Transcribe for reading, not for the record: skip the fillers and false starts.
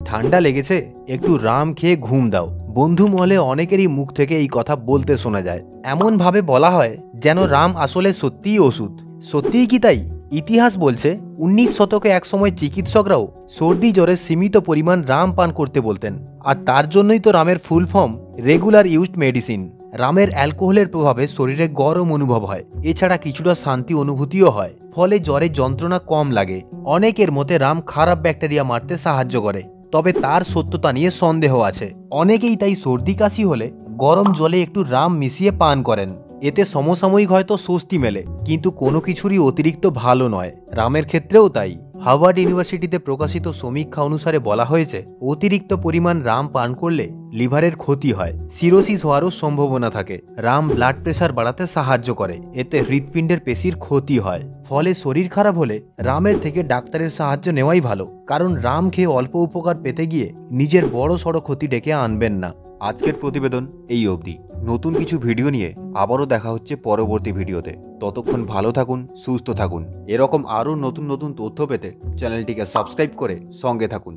ঠান্ডা লেগেছে, একটু রাম খেয়ে ঘুম দাও। বন্ধু মহলে অনেকেরই মুখ থেকে এই কথা বলতে শোনা যায়। এমন ভাবে বলা হয় যেন রাম আসলে সত্যিই ওষুধ। সত্যিই কি তাই? ইতিহাস বলছে 19 শতকে একসময় চিকিৎসকরাও সর্দি জ্বরে সীমিত পরিমাণ রাম পান করতে বলতেন। আর তার জন্যই তো রামের full form regular used medicine. রামের অ্যালকোহলের প্রভাবে শরীরে গরম অনুভব হয়, এছাড়া কিছুটা শান্তি অনুভূতিও হয়, ফলে জ্বরের যন্ত্রণা কম লাগে। অনেকের মতে রাম খারাপ ব্যাকটেরিয়া মারতে সাহায্য করে, তবে তার সত্যতা নিয়ে সন্দেহ আছে। অনেকেই তাই সর্দি কাশি হলে গরম জলে একটু রাম মিশিয়ে পান করেন। এতে সমসাময়িক হয়তো স্বস্তি মেলে, কিন্তু কোনো কিছুরই অতিরিক্ত ভালো নয়। রামের ক্ষেত্রেও তাই। হার্ভার্ড ইউনিভার্সিটিতে প্রকাশিত সমীক্ষা অনুসারে বলা হয়েছে অতিরিক্ত পরিমাণ রাম পান করলে লিভারের ক্ষতি হয়, সিরোসিস হওয়ারও সম্ভাবনা থাকে। রাম ব্লাড প্রেশার বাড়াতে সাহায্য করে, এতে হৃৎপিণ্ডের পেশির ক্ষতি হয়। ফলে শরীর খারাপ হলে রামের থেকে ডাক্তারের সাহায্য নেওয়াই ভালো, কারণ রাম খেয়ে অল্প উপকার পেতে গিয়ে নিজের বড় সড়ো ক্ষতি ডেকে আনবেন না। আজকের প্রতিবেদন এই অবধি। নতুন কিছু ভিডিও নিয়ে আবারও দেখা হচ্ছে পরবর্তী ভিডিওতে। ততক্ষণ ভালো থাকুন, সুস্থ থাকুন। এরকম আরও নতুন নতুন তথ্য পেতে চ্যানেলটিকে সাবস্ক্রাইব করে সঙ্গে থাকুন।